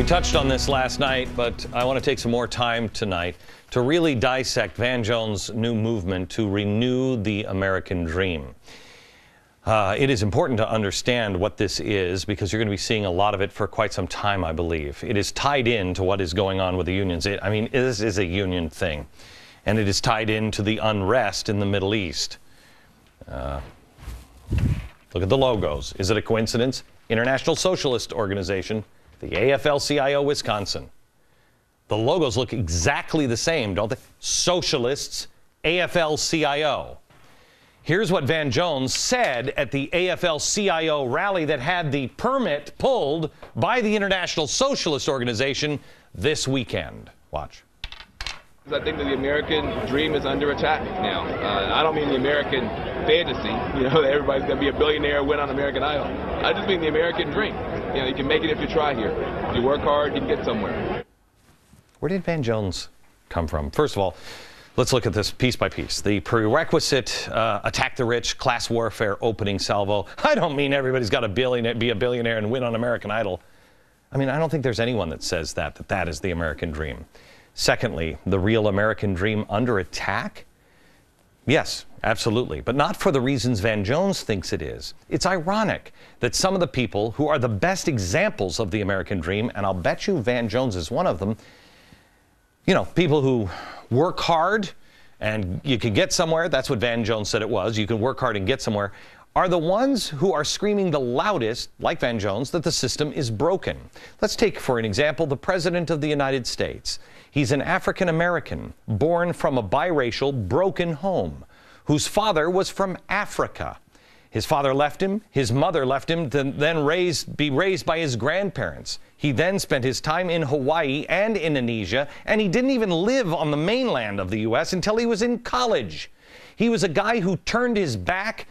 touched on this last night, but I want to take some more time tonight to really dissect Van Jones' new movement to renew the American dream. It is important to understand what this is because you're going to be seeing a lot of it for quite some time, I believe. It is tied in to what is going on with the unions. This is a union thing, and it is tied into the unrest in the Middle East. Look at the logos. Is it a coincidence? International Socialist Organization, the AFL-CIO Wisconsin. The logos look exactly the same, don't they? Socialists, AFL-CIO. Here's what Van Jones said at the AFL-CIO rally that had the permit pulled by the International Socialist Organization this weekend. Watch. I think that the American dream is under attack now. I don't mean the American fantasy, that everybody's going to be a billionaire, win on American Idol. I just mean the American dream. You can make it if you try here. If you work hard, you can get somewhere. Where did Van Jones come from? First of all, let's look at this piece by piece. The prerequisite attack the rich, class warfare opening salvo. I don't mean everybody's got to be a billionaire and win on American Idol. I don't think there's anyone that says that is the American dream. Secondly, the real American dream under attack? Yes, absolutely, but not for the reasons Van Jones thinks it is. It's ironic that some of the people who are the best examples of the American dream, and I'll bet you Van Jones is one of them, people who work hard and you can get somewhere, that's what Van Jones said it was, you can work hard and get somewhere, are the ones who are screaming the loudest, like Van Jones, that the system is broken. Let's take, for an example, the President of the United States. He's an African American, born from a biracial, broken home, whose father was from Africa. His father left him, his mother left him to then be raised by his grandparents. He then spent his time in Hawaii and Indonesia, and he didn't even live on the mainland of the U.S. until he was in college. He was a guy who turned his back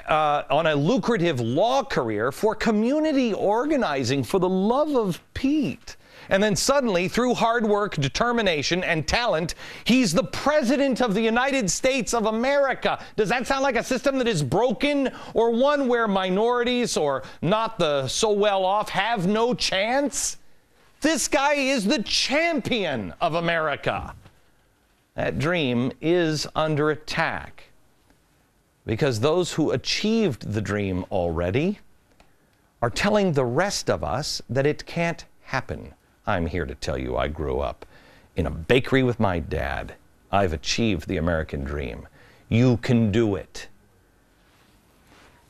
on a lucrative law career for community organizing, for the love of Pete. And then suddenly, through hard work, determination, and talent, he's the President of the United States of America. Does that sound like a system that is broken, or one where minorities or not the so well off have no chance? This guy is the champion of America. That dream is under attack because those who achieved the dream already are telling the rest of us that it can't happen. I'm here to tell you I grew up in a bakery with my dad. I've achieved the American dream. You can do it.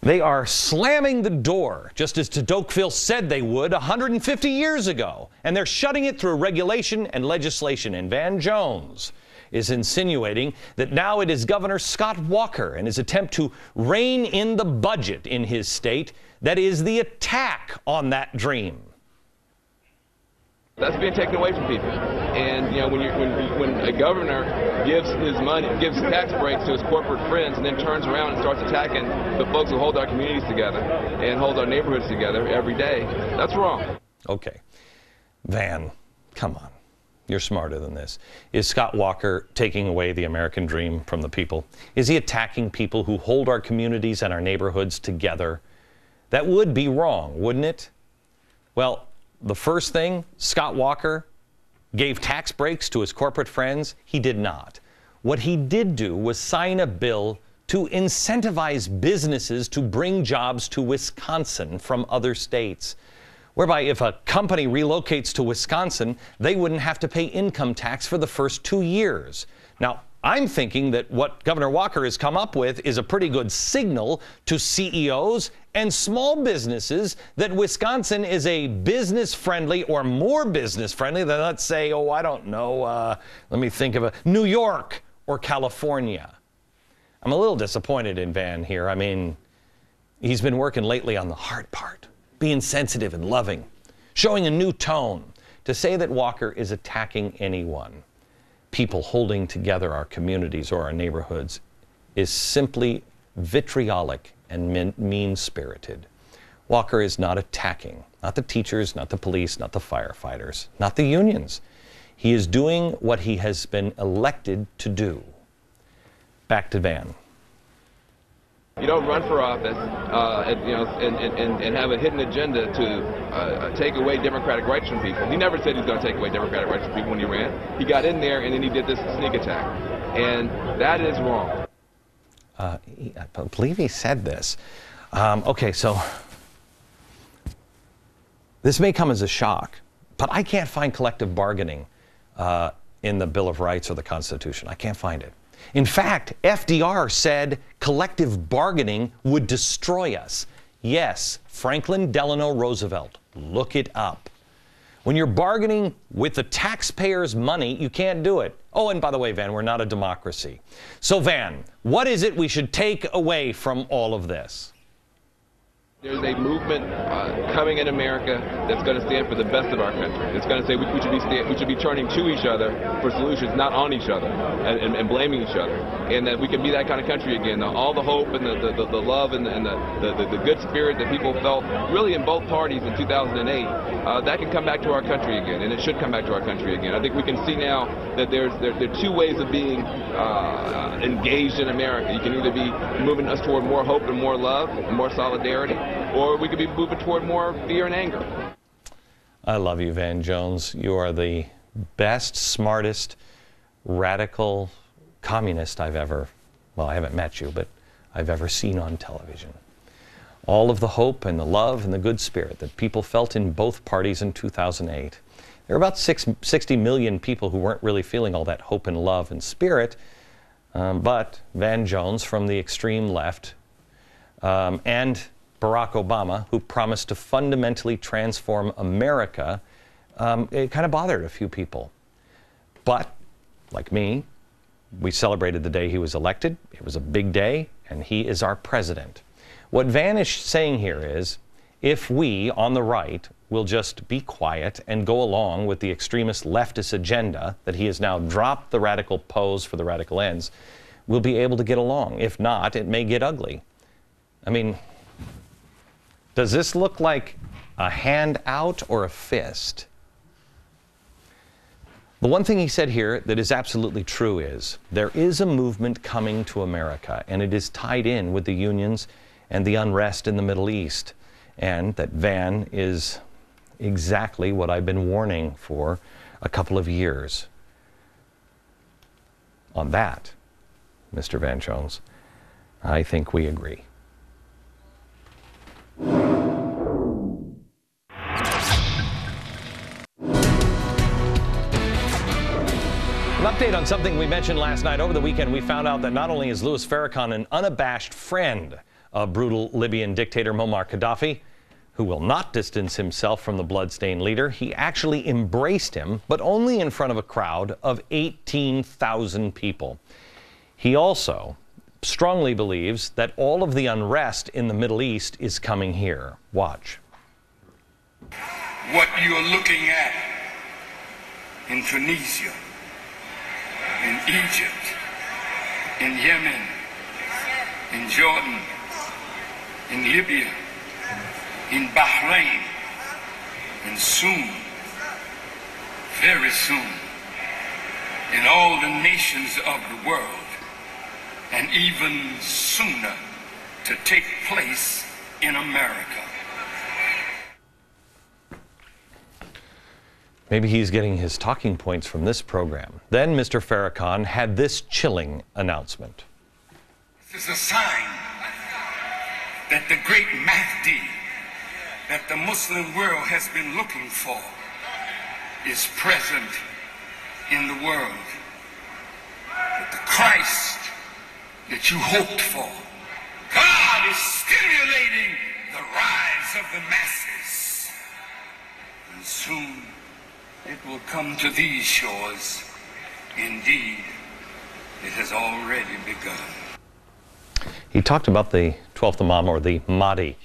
They are slamming the door, just as Tocqueville said they would 150 years ago, and they're shutting it through regulation and legislation. And Van Jones is insinuating that now it is Governor Scott Walker and his attempt to rein in the budget in his state that is the attack on that dream. That's being taken away from people. And when a governor gives his money, gives tax breaks to his corporate friends, and then turns around and starts attacking the folks who hold our communities together and hold our neighborhoods together every day, that's wrong. Okay, Van, come on. You're smarter than this. Is Scott Walker taking away the American dream from the people? Is he attacking people who hold our communities and our neighborhoods together? That would be wrong, wouldn't it? Well, the first thing, Scott Walker gave tax breaks to his corporate friends. He did not. What he did do was sign a bill to incentivize businesses to bring jobs to Wisconsin from other states, whereby if a company relocates to Wisconsin, they wouldn't have to pay income tax for the first 2 years. Now, I'm thinking that what Governor Walker has come up with is a pretty good signal to CEOs and small businesses that Wisconsin is a business-friendly or more business-friendly than, let's say, let me think of New York or California. I'm a little disappointed in Van here. He's been working lately on the hard part, being sensitive and loving, showing a new tone. To say that Walker is attacking anyone, people holding together our communities or our neighborhoods, is simply vitriolic and mean-spirited. Walker is not attacking, not the teachers, not the police, not the firefighters, not the unions. He is doing what he has been elected to do. Back to Van. You don't run for office, and have a hidden agenda to take away democratic rights from people. He never said he's going to take away democratic rights from people when he ran. He got in there and then he did this sneak attack, and that is wrong. I believe he said this. Okay, so this may come as a shock, but I can't find collective bargaining in the Bill of Rights or the Constitution. I can't find it. In fact, FDR said collective bargaining would destroy us. Yes, Franklin Delano Roosevelt. Look it up. When you're bargaining with the taxpayers' money, you can't do it. Oh, and by the way, Van, we're not a democracy. So, Van, what is it we should take away from all of this? There's a movement coming in America that's going to stand for the best of our country. It's going to say we should be turning to each other for solutions, not on each other and blaming each other. And that we can be that kind of country again. All the hope and the love and the good spirit that people felt really in both parties in 2008, that can come back to our country again, and it should come back to our country again. I think we can see now that there are two ways of being engaged in America. You can either be moving us toward more hope and more love and more solidarity, or we could be moving toward more fear and anger. I love you, Van Jones. You are the best, smartest, radical communist I've ever, well, I haven't met you, but I've ever seen on television. All of the hope and the love and the good spirit that people felt in both parties in 2008. There were about 60 million people who weren't really feeling all that hope and love and spirit, but Van Jones from the extreme left and Barack Obama, who promised to fundamentally transform America, it kind of bothered a few people. But, like me, we celebrated the day he was elected. It was a big day, and he is our president. What Van is saying here is, if we, on the right, will just be quiet and go along with the extremist leftist agenda that he has now dropped the radical pose for the radical ends, we'll be able to get along. If not, it may get ugly. I mean, does this look like a hand out or a fist? The one thing he said here that is absolutely true is there is a movement coming to America, and it is tied in with the unions and the unrest in the Middle East, and that Van is exactly what I've been warning for a couple of years. On that, Mr. Van Jones, I think we agree. An update on something we mentioned last night. Over the weekend, we found out that not only is Louis Farrakhan an unabashed friend of brutal Libyan dictator Muammar Gaddafi, who will not distance himself from the bloodstained leader, he actually embraced him, but only in front of a crowd of 18,000 people. He also strongly believes that all of the unrest in the Middle East is coming here. Watch. What you're looking at in Tunisia, in Egypt, in Yemen, in Jordan, in Libya, in Bahrain, and soon, very soon, in all the nations of the world, and even sooner to take place in America. Maybe he's getting his talking points from this program. Then Mr. Farrakhan had this chilling announcement. This is a sign that the great Mahdi that the Muslim world has been looking for is present in the world. That the Christ that you hoped for, God is stimulating the rise of the masses. And soon it will come to these shores. Indeed, it has already begun. He talked about the 12th Imam, or the Mahdi,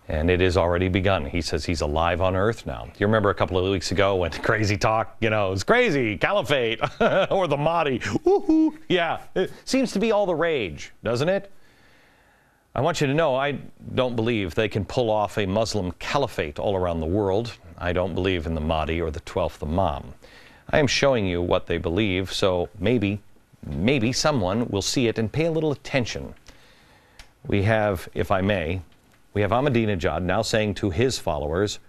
and it has already begun. He says he's alive on earth now. You remember a couple of weeks ago when crazy talk, you know, it's crazy, caliphate, or the Mahdi, woohoo, yeah, it seems to be all the rage, doesn't it? I want you to know I don't believe they can pull off a Muslim caliphate all around the world. I don't believe in the Mahdi or the 12th Imam. I am showing you what they believe, so maybe someone will see it and pay a little attention. We have, if I may, we have Ahmadinejad now saying to his followers,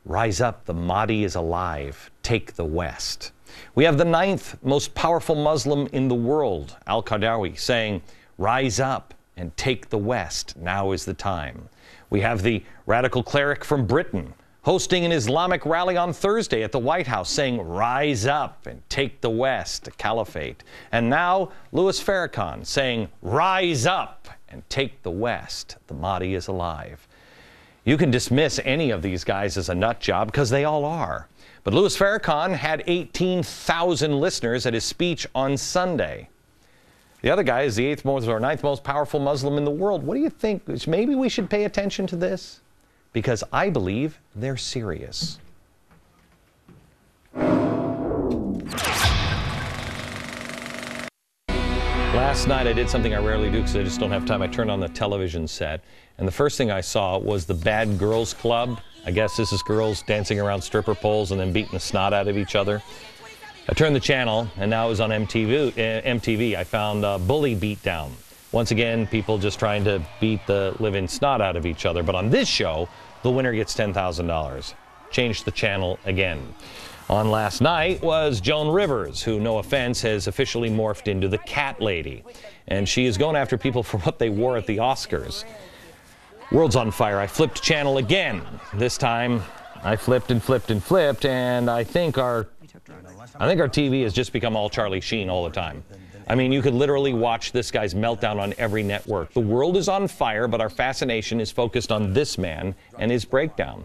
rise up, the Mahdi is alive, take the West. We have the 9th most powerful Muslim in the world, Al-Qaradawi, saying, rise up and take the West, now is the time. We have the radical cleric from Britain hosting an Islamic rally on Thursday at the White House saying, rise up and take the West, a caliphate. And now Louis Farrakhan saying, rise up and take the West, the Mahdi is alive. You can dismiss any of these guys as a nut job because they all are. But Louis Farrakhan had 18,000 listeners at his speech on Sunday. The other guy is the 8th most or 9th most powerful Muslim in the world. What do you think? Maybe we should pay attention to this? Because I believe they're serious. Last night I did something I rarely do because I just don't have time. I turned on the television set, and the first thing I saw was the Bad Girls Club. I guess this is girls dancing around stripper poles and then beating the snot out of each other. I turned the channel, and now it was on MTV. I found Bully Beatdown. Once again, people just trying to beat the living snot out of each other. But on this show, the winner gets $10,000. Changed the channel again. On last night was Joan Rivers, who, no offense, has officially morphed into the cat lady. And she is going after people for what they wore at the Oscars. World's on fire. I flipped channel again. This time, I flipped and flipped and flipped, and I think our TV has just become all Charlie Sheen all the time. I mean, you could literally watch this guy's meltdown on every network. The world is on fire, but our fascination is focused on this man and his breakdown.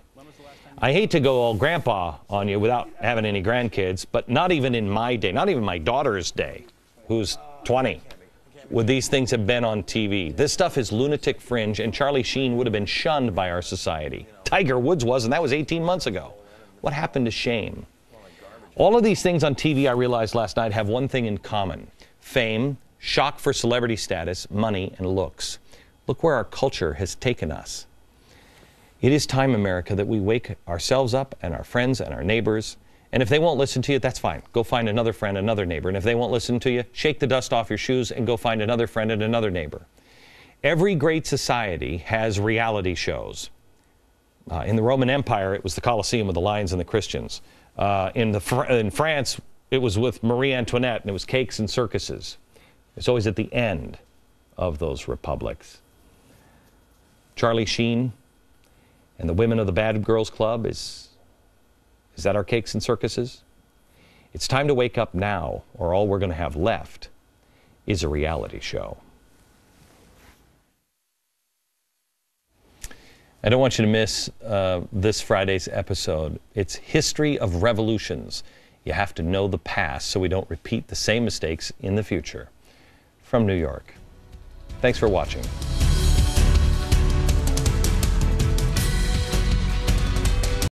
I hate to go all grandpa on you without having any grandkids, but not even in my day, not even my daughter's day, who's 20, would these things have been on TV. This stuff is lunatic fringe, and Charlie Sheen would have been shunned by our society. Tiger Woods was, and that was 18 months ago. What happened to shame? All of these things on TV, I realized last night, have one thing in common. Fame, shock for celebrity status, money, and looks. Look where our culture has taken us. It is time, America, that we wake ourselves up and our friends and our neighbors. And if they won't listen to you, that's fine. Go find another friend, another neighbor. And if they won't listen to you, shake the dust off your shoes and go find another friend and another neighbor. Every great society has reality shows. In the Roman Empire, it was the Colosseum with the lions and the Christians. In France, it was with Marie Antoinette, and it was cakes and circuses. It's always at the end of those republics. Charlie Sheen and the women of the Bad Girls Club, is that our cakes and circuses? It's time to wake up now, or all we're going to have left is a reality show. I don't want you to miss this Friday's episode. It's History of Revolutions. You have to know the past so we don't repeat the same mistakes in the future. From New York. Thanks for watching.